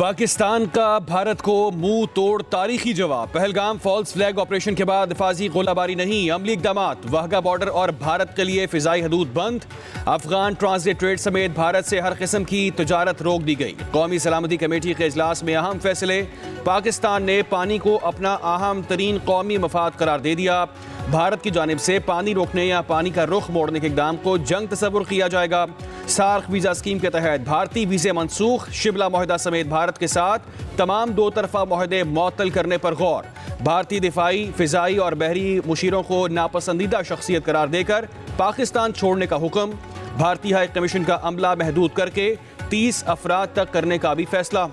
पाकिस्तान का भारत को मुंह तोड़ तारीखी जवाब। पहलगाम फॉल्स फ्लैग ऑपरेशन के बाद हिफाजी गोलाबारी नहीं, अमली इक़दामात। वाघा बॉर्डर और भारत के लिए फिजाई हदूद बंद। अफगान ट्रांजिट ट्रेड समेत भारत से हर किस्म की तजारत रोक दी गई। कौमी सलामती कमेटी के इजलास में अहम फैसले। पाकिस्तान ने पानी को अपना अहम तरीन कौमी मफाद करार दे दिया। भारत की जानिब से पानी रोकने या पानी का रुख मोड़ने के इक़दाम को जंग तस्वुर किया जाएगा। सार्क वीज़ा स्कीम के तहत भारतीय वीज़े मनसूख। शिमला मुआहदा समेत भारत के साथ तमाम दो तरफा मुआहदे मुअत्तल करने पर गौर। भारतीय दिफाई, फ़िज़ाई और बहरी मुशीरों को नापसंदीदा शख्सियत करार देकर पाकिस्तान छोड़ने का हुक्म। भारतीय हाई कमीशन का अमला महदूद करके 30 अफराद तक करने का भी फैसला।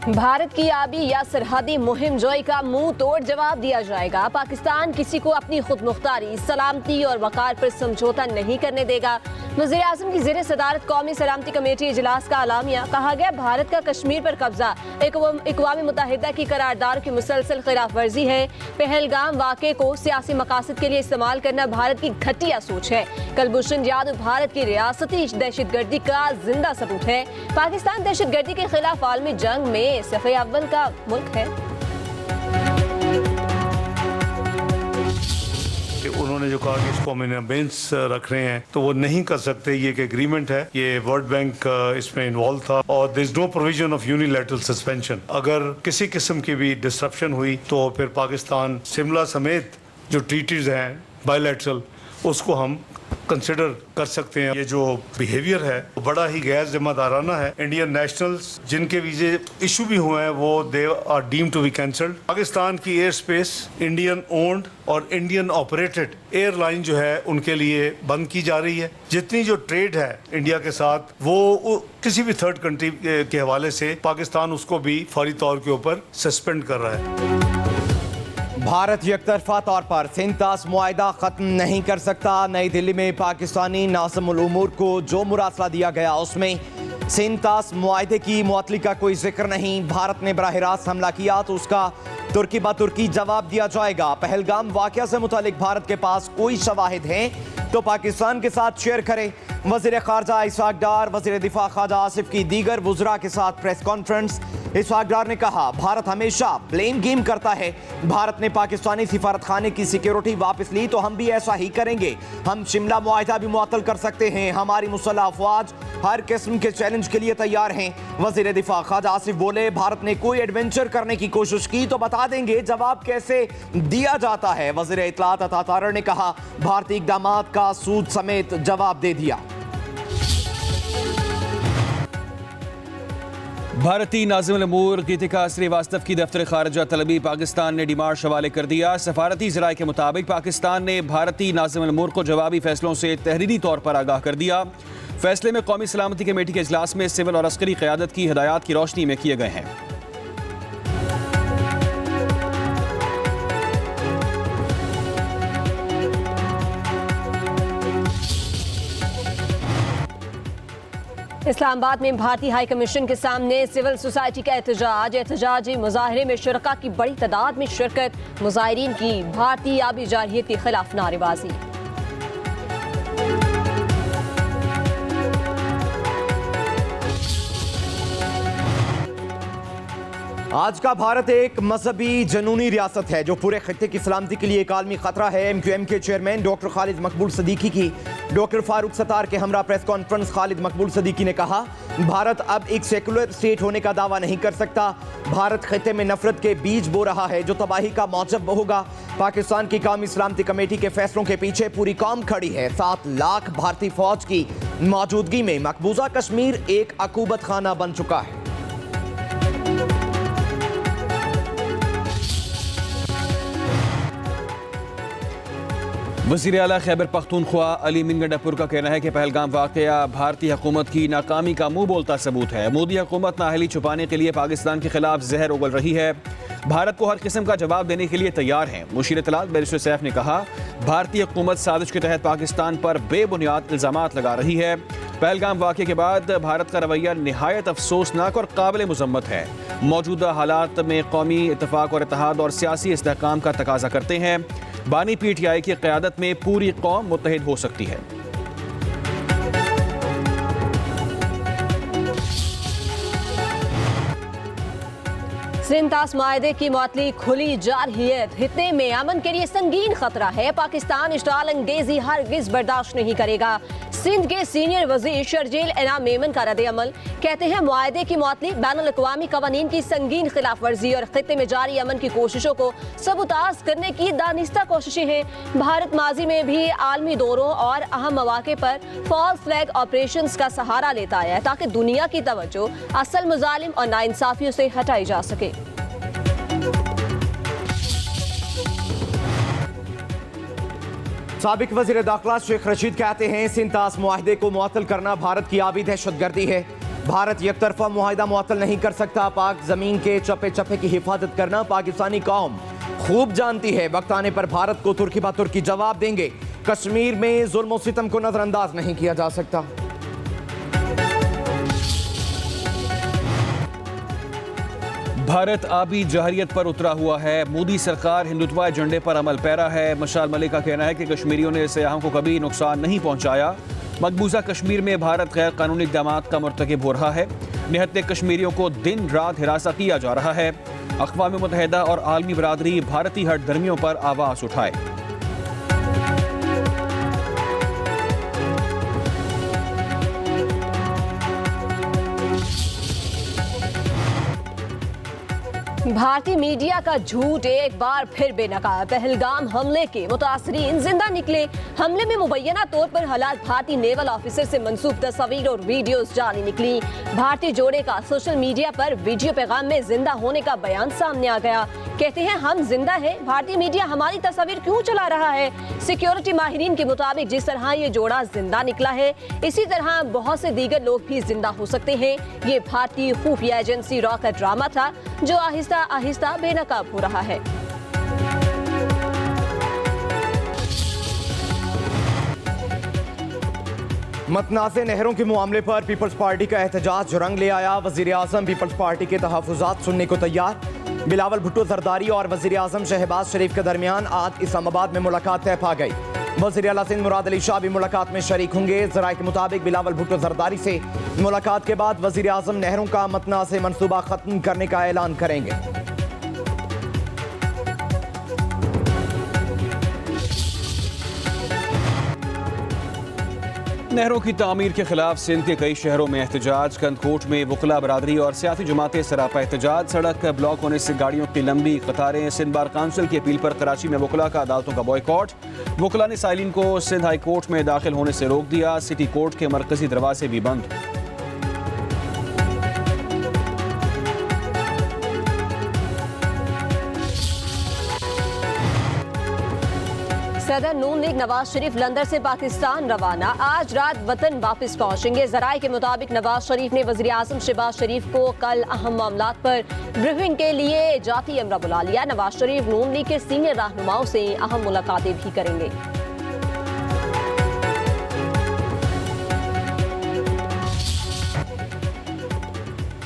भारत की आबी या सरहदी मुहिम जोई का मुंह तोड़ जवाब दिया जाएगा। पाकिस्तान किसी को अपनी खुद मुख्तारी, सलामती और वकार पर समझौता नहीं करने देगा। वज़ीर आज़म की ज़ेर सदारत कौमी सलामती कमेटी इजलास का आलामिया। कहा गया, भारत का कश्मीर पर कब्जा अक़वाम मुत्तहिदा की करारदाद की मुसलसल खिलाफ वर्जी है। पहलगाम वाक़े को सियासी मकासद के लिए इस्तेमाल करना भारत की घटिया सोच है। कुलभूषण जाधव भारत की रियासती दहशतगर्दी का जिंदा सबूत है। पाकिस्तान दहशतगर्दी के खिलाफ आलमी जंग में सफ़े अव्वल का मुल्क है। उन्होंने जो कहा कि इसको हम अमेंड्स रख रहे हैं, तो वो नहीं कर सकते। ये एक एग्रीमेंट है, ये वर्ल्ड बैंक इसमें इन्वॉल्व था और there is no provision of unilateral suspension. अगर किसी किस्म की भी डिस्ट्रप्शन हुई तो फिर पाकिस्तान शिमला समेत जो ट्रीटीज हैं बायलैटरल, उसको हम कंसिडर कर सकते हैं। ये जो बिहेवियर है वो बड़ा ही गैर जिम्मेदाराना है। इंडियन नेशनल्स जिनके वीजे इशू भी हुए हैं वो they are deemed to be cancelled. Pakistan की एयर स्पेस इंडियन ओन्ड और इंडियन ऑपरेटेड एयरलाइन जो है उनके लिए बंद की जा रही है। जितनी जो ट्रेड है इंडिया के साथ वो किसी भी थर्ड कंट्री के हवाले से पाकिस्तान उसको भी फौरी तौर के ऊपर सस्पेंड कर रहा है। भारत यकतरफा तौर पर सिंतास मुआहिदा ख़त्म नहीं कर सकता। नई दिल्ली में पाकिस्तानी नाज़िमुल उमूर को जो मुरासला दिया गया उसमें सिंतास मुआहिदे की मुअत्तली का कोई जिक्र नहीं। भारत ने बराह रास्त हमला किया तो उसका तुर्की ब तुर्की जवाब दिया जाएगा। पहलगाम वाक़या से मुतालिक भारत के पास कोई शवाहिद हैं तो पाकिस्तान के साथ शेयर करें। वज़ीर ख़ारजा इसहाक़ डार, वज़ीर दिफ़ा ख्वाजा आसिफ की दीगर वुज़रा के साथ प्रेस कॉन्फ्रेंस। इसहाक़ डार ने कहा, भारत हमेशा ब्लेम गेम करता है। भारत ने पाकिस्तानी सिफारत खाने की सिक्योरिटी वापस ली तो हम भी ऐसा ही करेंगे। हम शिमला मुआहिदा भी मुअत्तल कर सकते हैं। हमारी मुसल्लह अफ़वाज हर किस्म के चैलेंज के लिए तैयार हैं। वज़ीर दिफ़ा ख्वाजा आसिफ बोले, भारत ने कोई एडवेंचर करने की कोशिश की तो बता देंगे जवाब कैसे दिया जाता है। वज़ीर इत्तलात अता तारर ने कहा, भारतीय इक़दामात का सूद समेत जवाब दे दिया। भारतीय नाज़िमुल उमूर गीतिका श्रीवास्तव की दफ्तर खारजा तलबी पाकिस्तान ने डिमार्श हवाले कर दिया। सफारती ज़राए के मुताबिक पाकिस्तान ने भारतीय नाज़िमुल उमूर को जवाबी फैसलों से तहरीरी तौर पर आगाह कर दिया। फैसले में कौमी सलामती कमेटी के इजलास में सिविल और अस्करी क़यादत की हिदायत की रोशनी में किए गए हैं। इस्लामाबाद में भारतीय हाई कमीशन के सामने सिविल सोसाइटी का एहतजाजी मुजाहरे में शुरका की बड़ी तादाद में शिरकत। मुजाहिरीन की भारतीय आबी जारहियत के खिलाफ नारेबाजी। आज का भारत एक मजहबी जनूनी रियासत है जो पूरे खित्ते की सलामती के लिए एक आलमी खतरा है। MQM के चेयरमैन डॉक्टर खालिद मकबूल सदीकी की डॉक्टर फारूक सत्तार के हमरा प्रेस कॉन्फ्रेंस। खालिद मकबूल सदीकी ने कहा, भारत अब एक सेकुलर स्टेट होने का दावा नहीं कर सकता। भारत खित्ते में नफरत के बीज बो रहा है जो तबाही का मौजब होगा। पाकिस्तान की कौमी सलामती कमेटी के फैसलों के पीछे पूरी कौम खड़ी है। 7 लाख भारतीय फौज की मौजूदगी में मकबूजा कश्मीर एक अकूबत खाना बन चुका है। वज़ीर आला खैबर पख्तूनख्वा अली मीन गंडापुर का कहना है कि पहलगाम वाक़या भारतीय हुकूमत की नाकामी का मुंह बोलता सबूत है। मोदी हुकूमत नाअहली छुपाने के लिए पाकिस्तान के खिलाफ जहर उगल रही है। भारत को हर किस्म का जवाब देने के लिए तैयार है। मुशीर इत्तलात बैरिस्टर सैफ ने कहा, भारतीय हुकूमत साजिश के तहत पाकिस्तान पर बेबुनियाद इल्ज़ामात लगा रही है। पहलगाम वाक़े के बाद भारत का रवैया निहायत अफसोसनाक और काबिल मुज़म्मत है। मौजूदा हालात में कौमी इत्तफ़ाक़ और इत्तेहाद और सियासी इस्तेहकाम का तकाजा करते हैं। बानी पीटीआई की क़यादत में पूरी कौम मुत्तहिद हो सकती है। सिंध तास माहदे की मुअत्तली खुली जा रही है। खित्ते में अमन के लिए संगीन खतरा है। पाकिस्तान इश्ताल अंगेजी हरगिज बर्दाश्त नहीं करेगा। सिंध के सीनियर वजीर शर्जील इनाम मेमन का रद्द अमल, कहते हैं मुआहदे की मुअत्तली बैनुल अक़वामी क़वानीन की संगीन खिलाफ वर्जी और खित्ते में जारी अमन की कोशिशों को सबूताज करने की दानिस्ता कोशिशें हैं। भारत माजी में भी आलमी दौरों और अहम मौके पर फॉल्स फ्लैग ऑपरेशंस का सहारा लेता आया है ताकि दुनिया की तवज्जो असल मुजालिम और नाइंसाफियों से हटाई जा सके। साबिक वज़ीर दाखिला शेख रशीद कहते हैं सिंध तास मुआहदे को मुअत्तल करना भारत की आबी दहशतगर्दी है। भारत एकतरफा मुआहदा मुअत्तल नहीं कर सकता। पाक जमीन के चप्पे चप्पे की हिफाजत करना पाकिस्तानी कौम खूब जानती है। वक्त आने पर भारत को तुर्की बा तुर्की जवाब देंगे। कश्मीर में जुल्म और सितम को नजरअंदाज नहीं किया जा सकता। भारत आबी जहरियत पर उतरा हुआ है। मोदी सरकार हिंदुत्व एजेंडे पर अमल पैरा है। मशाल मलिक का कहना है कि कश्मीरियों ने सयाहों को कभी नुकसान नहीं पहुंचाया। मकबूजा कश्मीर में भारत गैर कानूनी इक़दामात का मर्तकिब हो रहा है। निहत्ते कश्मीरियों को दिन रात हिरासत किया जा रहा है। अक़वाम मुत्तहिदा और आलमी बरादरी भारतीय हट धर्मियों पर आवाज़ उठाए। भारतीय मीडिया का झूठ एक बार फिर बेनकाब। पहलगाम हमले के मुतासरीन जिंदा निकले। हमले में मुबैना तौर पर हलाक भारतीय नेवल ऑफिसर से मंसूब तस्वीर और वीडियोस जारी निकली। भारतीय जोड़े का सोशल मीडिया पर वीडियो पैगाम में जिंदा होने का बयान सामने आ गया। कहते हैं हम जिंदा है, भारतीय मीडिया हमारी तस्वीर क्यों चला रहा है। सिक्योरिटी माहिरीन के मुताबिक जिस तरह ये जोड़ा जिंदा निकला है, इसी तरह बहुत से दीगर लोग भी जिंदा हो सकते हैं। ये भारतीय खुफिया एजेंसी रॉ का ड्रामा था जो आहिस्ता आहिस्ता बेनकाब हो रहा है। मतनाज़े नहरों के मामले पर पीपल्स पार्टी का एहतजाज रंग ले आया। वज़ीर आज़म पीपल्स पार्टी के तहफ़्फ़ुज़ात सुनने को तैयार। बिलावल भुट्टो जरदारी और वज़ीर आज़म शहबाज शरीफ के दरमियान आज इस्लामाबाद में मुलाकात तय पा गई। वज़ीर आला सिंध मुराद अली शाह भी मुलाकात में शरीक होंगे। ज़राए के मुताबिक बिलावल भुट्टो जरदारी से मुलाकात के बाद वज़ीर आज़म नहरों का मतनाज़े मनसूबा ख़त्म करने का ऐलान करेंगे। नहरों की तामीर के खिलाफ सिंध के कई शहरों में एहतजाज। कंदकोट में वकला बरादरी और सियासी जमातें सरापा एहतजाज। सड़क ब्लॉक होने से गाड़ियों की लंबी कतारें। सिंध बार काउंसिल की अपील पर कराची में वकला का अदालतों का बॉयकॉट। वकला ने साइलिन को सिंध हाई कोर्ट में दाखिल होने से रोक दिया। सिटी कोर्ट के मरकजी दरवाजे भी बंद। सदर नून लीग नवाज शरीफ लंदन से पाकिस्तान रवाना। आज रात वतन वापस पहुंचेंगे। जराए के मुताबिक नवाज शरीफ ने वज़ीर आज़म शहबाज शरीफ को कल अहम मामलात पर ब्रीफिंग के लिए जाती अमरा बुला लिया। नवाज शरीफ नून लीग के सीनियर रहनुमाओं से अहम मुलाकातें भी करेंगे।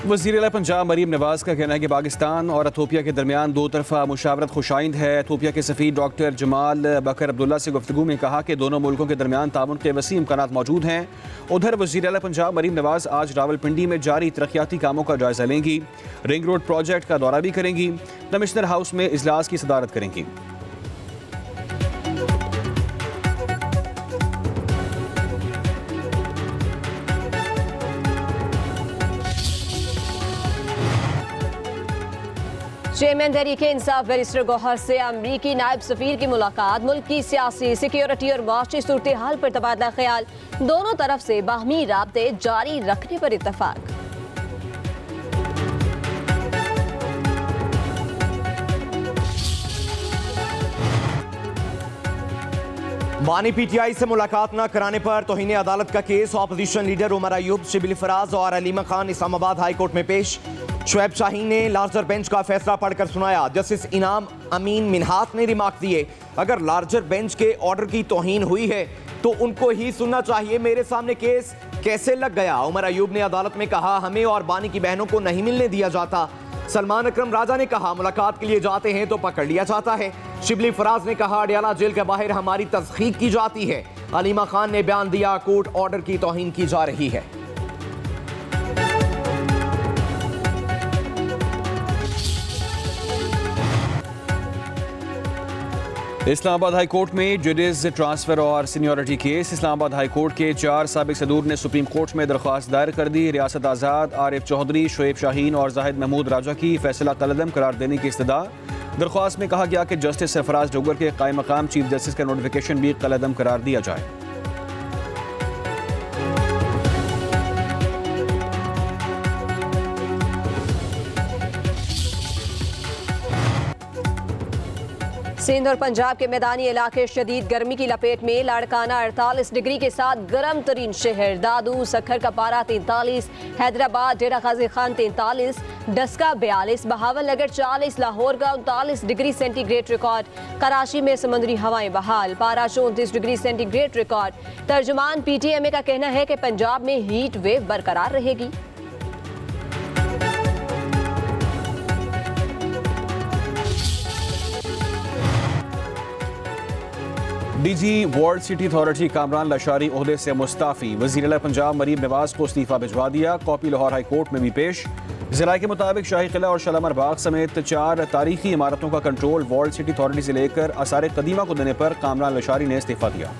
वज़ीर आला पंजाब मरीम नवाज का कहना है कि पाकिस्तान और इथोपिया के दरमियान दो तरफा मुशावरत खुशाइंद है। इथोपिया के सफ़ीर डॉक्टर जमाल बकर अब्दुल्ला से गुफ्तगू में कहा कि दोनों मुल्कों के दरमियान ताउन के वसी इम्कानात मौजूद हैं। उधर वज़ीर आला पंजाब मरीम नवाज आज रावलपिंडी में जारी तरक्याती कामों का जायजा लेंगी। रिंग रोड प्रोजेक्ट का दौरा भी करेंगी। कमिश्नर हाउस में इजलास की सदारत करेंगी। चेयरमैन तहरीक इंसाफ बैरिस्टर गौहर से अमरीकी नायब सफीर की मुलाकात। मुल्क की सियासी, सिक्योरिटी और माशी सूरत हाल पर तबादला ख्याल। दोनों तरफ से बाहमी राब्ते जारी रखने पर इत्तफाक। बानी पीटीआई से मुलाकात न कराने पर तौहीन अदालत का केस। ऑपोजिशन लीडर उमर अयूब, शिबिल फराज और अलीमा खान इस्लामाबाद हाई कोर्ट में पेश। शुएब शाहीन ने लार्जर बेंच का फैसला पढ़कर सुनाया। जस्टिस इनाम अमीन मिन्हास ने रिमार्क दिए, अगर लार्जर बेंच के ऑर्डर की तौहीन हुई है तो उनको ही सुनना चाहिए। मेरे सामने केस कैसे लग गया? उमर अयूब ने अदालत में कहा, हमें और बानी की बहनों को नहीं मिलने दिया जाता। सलमान अकरम राजा ने कहा, मुलाकात के लिए जाते हैं तो पकड़ लिया जाता है। शिबली फराज ने कहा, अडियाला जेल के बाहर हमारी तस्खीक की जाती है। अलीमा खान ने बयान दिया, कोर्ट ऑर्डर की तौहीन की जा रही है। इस्लामाबाद हाई कोर्ट में जजेस ट्रांसफर और seniority case. Islamabad high court के 4 साबिक सदूर ने सुप्रीम कोर्ट में दरख्वास्त दायर कर दी। रियासत आज़ाद, आरिफ चौधरी, शोएब शाहीन और जाहिद महमूद राजा की फैसला कलअदम करार देने की इस्तदा। दरख्वास्त में कहा गया कि जस्टिस सरफराज डोगर के कायम मकाम चीफ जस्टिस का नोटिफिकेशन भी कलअदम करार दिया जाए। सिंध और पंजाब के मैदानी इलाके शदीद गर्मी की लपेट में। लाड़काना 48 डिग्री के साथ गर्म तरीन शहर। दादू सखर का पारा 43, हैदराबाद डेरा गाजी खान 43, डस्का 42, बहावल नगर 40, लाहौर का 39 डिग्री सेंटीग्रेड रिकॉर्ड। कराची में समुद्री हवाएं बहाल, पारा 34 डिग्री सेंटीग्रेड रिकॉर्ड। तर्जुमान PTMA का कहना है कि पंजाब में हीट वेव बरकरार रहेगी। DG world city authority Kamran Lashari ओहदे से मुस्ताफी। वज़ीर आला पंजाब मरीम नवाज को इस्तीफा भिजवा दिया। कॉपी लाहौर हाई कोर्ट में भी पेश। ज़राए के मुताबिक शाही किला और शालीमार बाग समेत 4 तारीखी इमारतों का कंट्रोल वर्ल्ड सिटी अथॉरिटी से लेकर आसार कदीमा को देने पर कामरान लशारी ने इस्तीफा दिया।